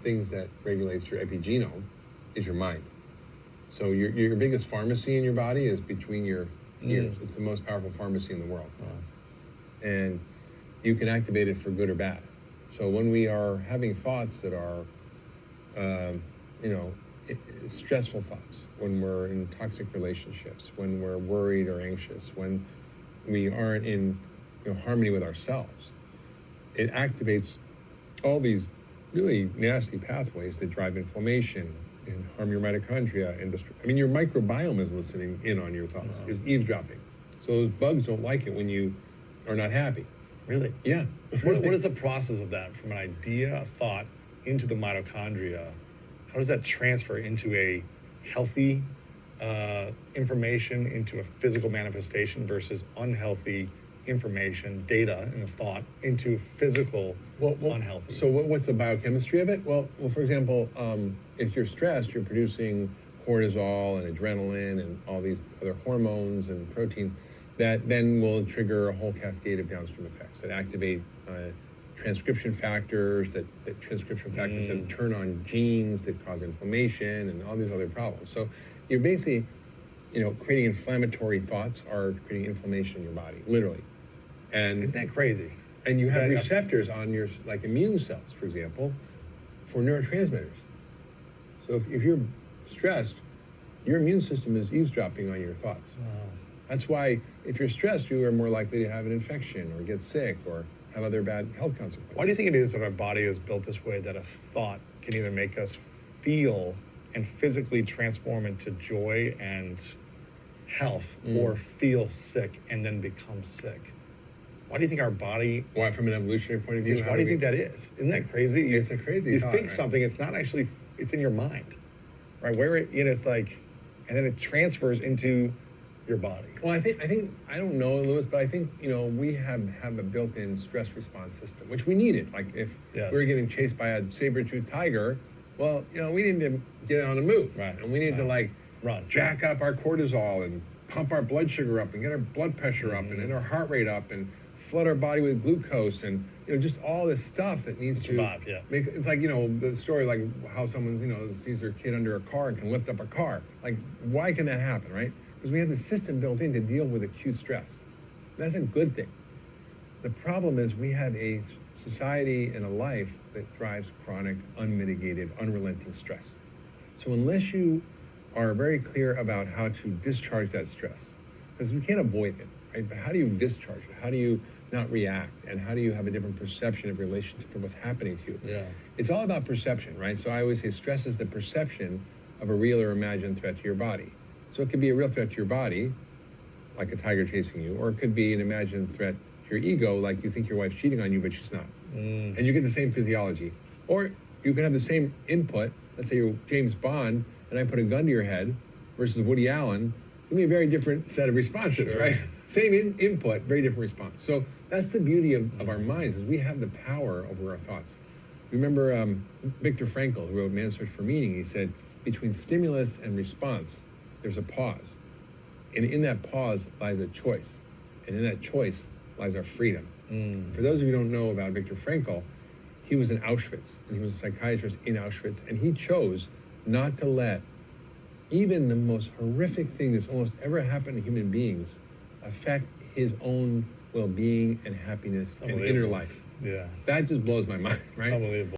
things that regulates your epigenome is your mind. So your biggest pharmacy in your body is between your ears. It's the most powerful pharmacy in the world. Wow. And you can activate it for good or bad. So when we are having thoughts that are, stressful thoughts, when we're in toxic relationships, when we're worried or anxious, when we aren't in harmony with ourselves, it activates all these really nasty pathways that drive inflammation and harm your mitochondria. And your microbiome is listening in on your thoughts, is eavesdropping. So those bugs don't like it when you are not happy. Really? Yeah. What is the process of that, from an idea, a thought, into the mitochondria? How does that transfer into a healthy information, into a physical manifestation, versus unhealthy information, data, and a thought into physical unhealthy? So what's the biochemistry of it? Well, for example, if you're stressed, you're producing cortisol and adrenaline and all these other hormones and proteins that then will trigger a whole cascade of downstream effects that activate transcription factors, that turn on genes that cause inflammation and all these other problems. So you're basically, creating inflammatory thoughts are creating inflammation in your body, literally. And isn't that crazy? And you have receptors on your, like immune cells, for example, for neurotransmitters. So if you're stressed, your immune system is eavesdropping on your thoughts. Wow. That's why if you're stressed, you are more likely to have an infection or get sick or have other bad health consequences. Why do you think it is that our body is built this way, that a thought can either make us feel and physically transform into joy and health, or feel sick and then become sick? Why do you think our body... Why, from an evolutionary point of view? Why do you think that is? Isn't that crazy? It's a crazy thought, You think right? something, it's not actually... It's in your mind, right? Where it's like... And then it transfers into your body. Well, I think I don't know, Lewis, but I think, we have a built-in stress response system, which we needed. Like if we were getting chased by a saber-toothed tiger, well, we need to get on the move. Right. And we need to run, jack up our cortisol and pump our blood sugar up and get our blood pressure up and get our heart rate up and flood our body with glucose and just all this stuff that needs to survive. Yeah, it's like the story, like how someone's sees their kid under a car and can lift up a car. Like, why can that happen, right? Because we have the system built in to deal with acute stress. That's a good thing. The problem is we have a society and a life that drives chronic, unmitigated, unrelenting stress. So unless you are very clear about how to discharge that stress, because we can't avoid it, right? But how do you discharge it? How do you not react? And how do you have a different perception of relationship to what's happening to you? Yeah. It's all about perception, right? So I always say stress is the perception of a real or imagined threat to your body. So it could be a real threat to your body, like a tiger chasing you, or it could be an imagined threat to your ego, like you think your wife's cheating on you, but she's not. And you get the same physiology. Or you can have the same input. Let's say you're James Bond, and I put a gun to your head versus Woody Allen. It'll be a very different set of responses, right? Same input, very different response. So that's the beauty of our minds, is we have the power over our thoughts. Remember Viktor Frankl, who wrote Man's Search for Meaning, he said, between stimulus and response, there's a pause. And in that pause lies a choice. And in that choice lies our freedom. For those of you who don't know about Viktor Frankl, he was in Auschwitz, and he was a psychiatrist in Auschwitz, and he chose not to let even the most horrific thing that's almost ever happened to human beings affect his own well-being and happiness and inner life. Yeah. That just blows my mind, right? It's unbelievable.